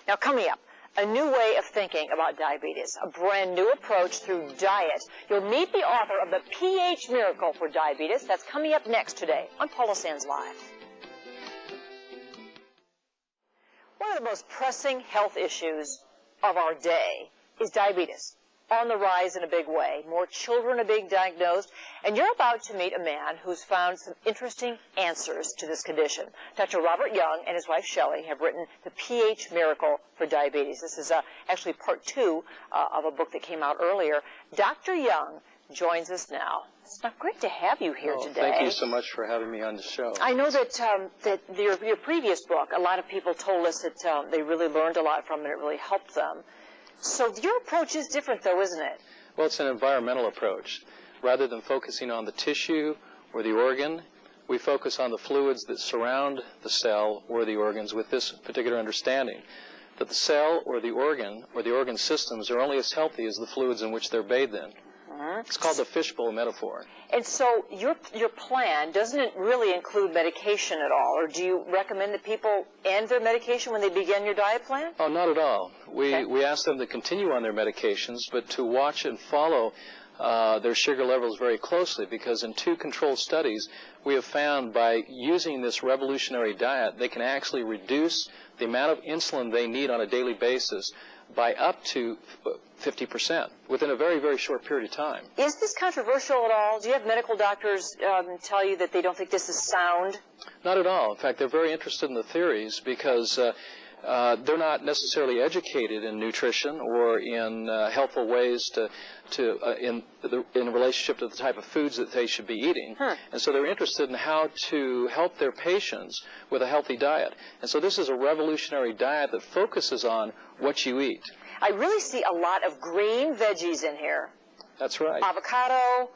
Now, coming up, a new way of thinking about diabetes, a brand new approach through diet. You'll meet the author of the pH Miracle for Diabetes. That's coming up next today on Paula Sands Live. One of the most pressing health issues of our day is diabetes. On the rise in a big way. More children are being diagnosed, and you're about to meet a man who's found some interesting answers to this condition. Dr. Robert Young and his wife Shelley have written The pH Miracle for Diabetes. This is actually part 2 of a book that came out earlier. Dr. Young joins us now. It's not great to have you here today. Thank you so much for having me on the show. I know that your previous book, a lot of people told us that they really learned a lot from it and it really helped them. So your approach is different, though, isn't it? Well, it's an environmental approach. Rather than focusing on the tissue or the organ, we focus on the fluids that surround the cell or the organs with this particular understanding, that the cell or the organ systems are only as healthy as the fluids in which they're bathed in. It's called the fishbowl metaphor. And so your plan, doesn't it really include medication at all? Or do you recommend that people end their medication when they begin your diet plan? Oh, not at all. We ask them to continue on their medications, but to watch and follow their sugar levels very closely, because in 2 controlled studies, we have found by using this revolutionary diet, they can actually reduce the amount of insulin they need on a daily basis by up to 50% within a very, very short period of time. Is this controversial at all? Do you have medical doctors tell you that they don't think this is sound? Not at all. In fact, they're very interested in the theories because they're not necessarily educated in nutrition or in helpful ways in relationship to the type of foods that they should be eating. And so they're interested in how to help their patients with a healthy diet. And so this is a revolutionary diet that focuses on what you eat. I really see a lot of green veggies in here. That's right. Avocado,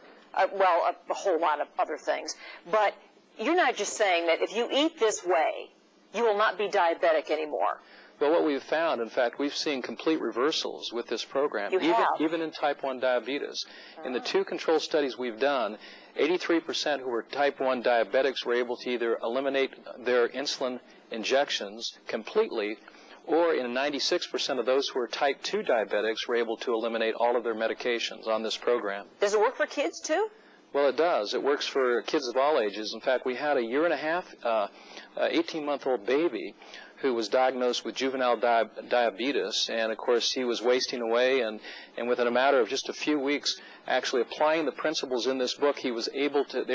well, a whole lot of other things. But you're not just saying that if you eat this way, you will not be diabetic anymore. Well, what we've found, in fact, we've seen complete reversals with this program, even in type 1 diabetes. In the 2 controlled studies we've done, 83% who were type 1 diabetics were able to either eliminate their insulin injections completely, or in 96% of those who are type 2 diabetics were able to eliminate all of their medications on this program. Does it work for kids, too? Well, it does. It works for kids of all ages. In fact, we had a 1.5-year-old, 18-month-old baby who was diagnosed with juvenile diabetes, and of course he was wasting away, and within a matter of just a few weeks, actually applying the principles in this book, they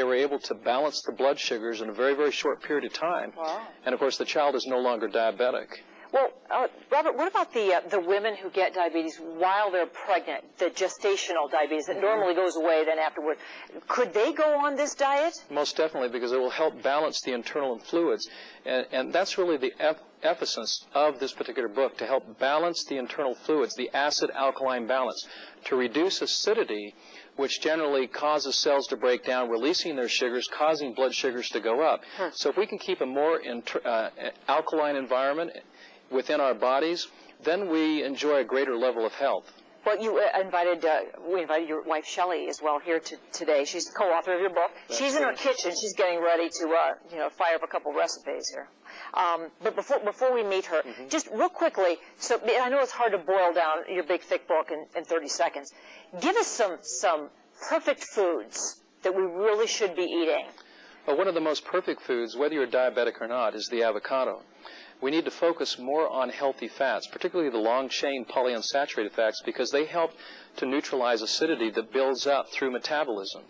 were able to balance the blood sugars in a very, very short period of time. Wow. And of course the child is no longer diabetic. Well, Robert, what about the women who get diabetes while they're pregnant, the gestational diabetes that normally goes away then afterward? Could they go on this diet? Most definitely, because it will help balance the internal fluids. And that's really the emphasis of this particular book, to help balance the internal fluids, the acid-alkaline balance, to reduce acidity, which generally causes cells to break down, releasing their sugars, causing blood sugars to go up. So if we can keep a more alkaline environment within our bodies, then we enjoy a greater level of health. Well, we invited your wife Shelley as well here today. She's the co-author of your book. She's in her kitchen. She's getting ready to fire up a couple recipes here. But before we meet her, just real quickly, so I know it's hard to boil down your big thick book in 30 seconds. Give us some perfect foods that we really should be eating. Well, one of the most perfect foods, whether you're diabetic or not, is the avocado. We need to focus more on healthy fats, particularly the long-chain polyunsaturated fats, because they help to neutralize acidity that builds up through metabolism.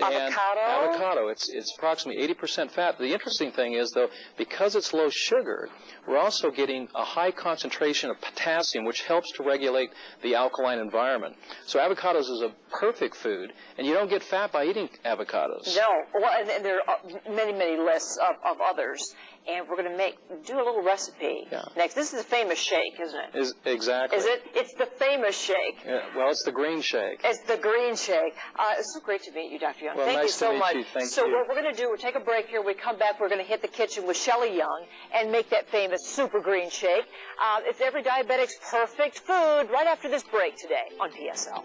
Avocado, it's approximately 80% fat. The interesting thing is, though, because it's low sugar, we're also getting a high concentration of potassium, which helps to regulate the alkaline environment. So avocados is a perfect food, and you don't get fat by eating avocados. No. Well, and there are many, many lists of others, and we're going to do a little recipe next. This is a famous shake, isn't it? Exactly. Is it? It's the famous shake. Yeah, well, it's the green shake. It's the green shake. It's so great to meet you, Dr. Young. Well, Thank you so much. Thank so you. What we're going to do, we'll take a break here. When we come back, we're going to hit the kitchen with Shelley Young and make that famous super green shake. It's every diabetic's perfect food right after this break today on PSL.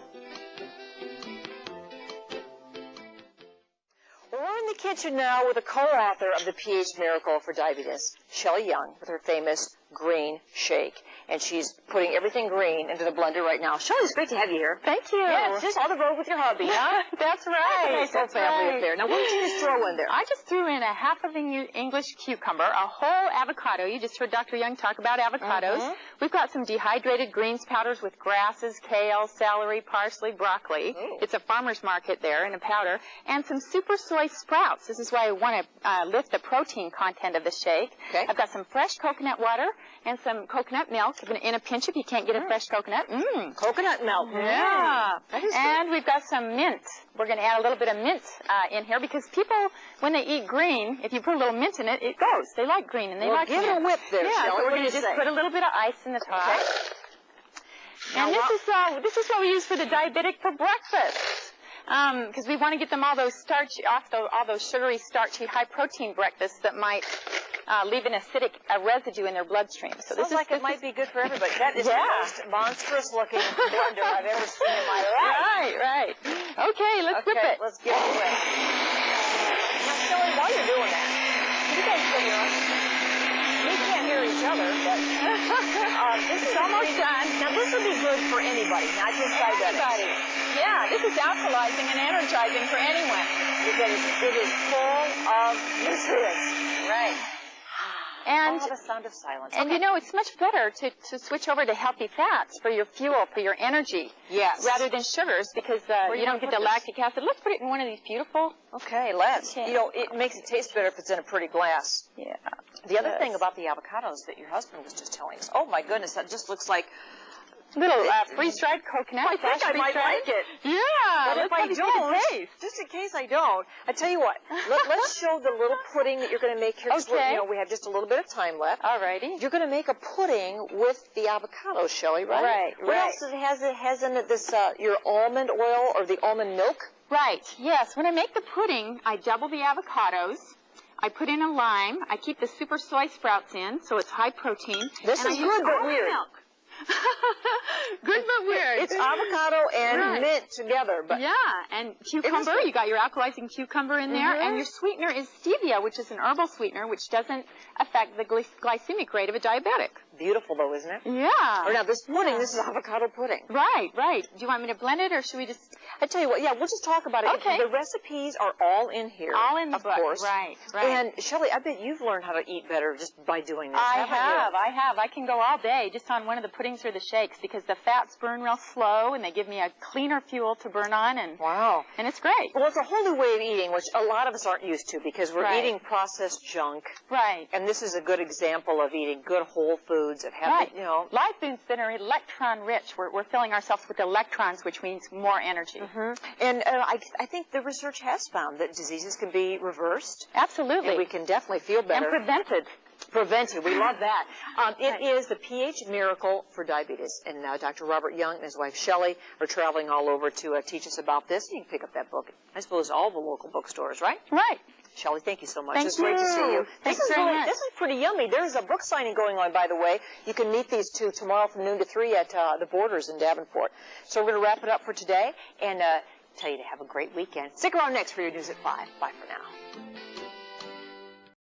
We're in the kitchen now with a co-author of the pH Miracle for Diabetes, Shelley Young, with her famous green shake. and she's putting everything green into the blender right now. Shelley, it's great to have you here. Thank you. Yeah, just on the road with your hubby, huh? That's right. Nice whole family up there. Now, what did you just throw in there? I just threw in a half of an English cucumber, a whole avocado. You just heard Dr. Young talk about avocados. We've got some dehydrated greens powders with grasses, kale, celery, parsley, broccoli. Ooh. It's a farmer's market there in a powder. And some super soy sprouts. This is why I want to lift the protein content of the shake. Okay. I've got some fresh coconut water and some coconut milk in a pinch if you can't get a fresh coconut. Coconut milk. Yeah. That is And we've got some mint. We're going to add a little bit of mint in here because people, when they eat green, if you put a little mint in it, it goes. They like green and they like give mint. it a whip there, Yeah, Shelley. so we're What going do to you just say? put a little bit of ice in the top. Okay. And Now, this is what we use for the diabetic for breakfast. Because we want to get them all those all those sugary, starchy, high-protein breakfasts that might leave an acidic residue in their bloodstream. So Sounds like it might be good for everybody. That is the most monstrous-looking blender I've ever seen in my life. Right. Okay, let's whip it. Let's get it away. Now, Shelley, while you're doing that, can you guys still hear us? We can't hear each other, but this is almost done. Now, this would be good for anybody, not just diabetics. Yeah, this is alkalizing and energizing for anyone. Because it is full of nutrients. Right. And the sound of silence. And you know, it's much better to switch over to healthy fats for your fuel, for your energy. Yes. Rather than sugars because you don't get the lactic acid. Let's put it in one of these beautiful. Okay, let's. Okay. You know, it makes it taste better if it's in a pretty glass. Yeah. The other thing about the avocados that your husband was just telling us, oh my goodness, that just looks like little freeze-dried coconut. I think I might like it. Yeah. But if I don't, just in case I don't, I tell you what, let's show the little pudding that you're going to make here. Okay. You know, we have just a little bit of time left. Alrighty. You're going to make a pudding with the avocado, Shelley, right? Right. What else it has in it? This your almond oil or the almond milk? Right. Yes. When I make the pudding, I double the avocados. I put in a lime. I keep the super soy sprouts in, so it's high protein. This is good but weird. Milk. Good but weird. It's avocado and mint together, but yeah, and cucumber. You got your alkalizing cucumber in there, and your sweetener is stevia, which is an herbal sweetener, which doesn't affect the glycemic rate of a diabetic. Beautiful, though, isn't it? Yeah. Or now this pudding, this is avocado pudding. Right. Do you want me to blend it, or should we just? I tell you what, yeah, we'll just talk about it. Okay. The recipes are all in here. All in the of book. course. Right. And Shelley, I bet you've learned how to eat better just by doing this. I haven't you? have. I can go all day just on one of the puddings or the shakes because the fats burn real slow and they give me a cleaner fuel to burn on and wow. And it's great. Well, it's a whole new way of eating, which a lot of us aren't used to because we're eating processed junk. Right. And this is a good example of eating good whole foods, of having, you know. Live foods that are electron rich. We're filling ourselves with electrons, which means more energy. And I think the research has found that diseases can be reversed. Absolutely. And we can definitely feel better. And prevented. Prevented. We love that. It is the pH Miracle for Diabetes. And Dr. Robert Young and his wife Shelley are traveling all over to teach us about this. You can pick up that book, I suppose, all the local bookstores, right? Right. Shelley, thank you so much. Thank It's great to see you. Thanks very much. This is pretty yummy. There's a book signing going on, by the way. You can meet these two tomorrow from noon to 3 at the Borders in Davenport. So we're going to wrap it up for today and tell you to have a great weekend. Stick around next for your news at 5. Bye for now.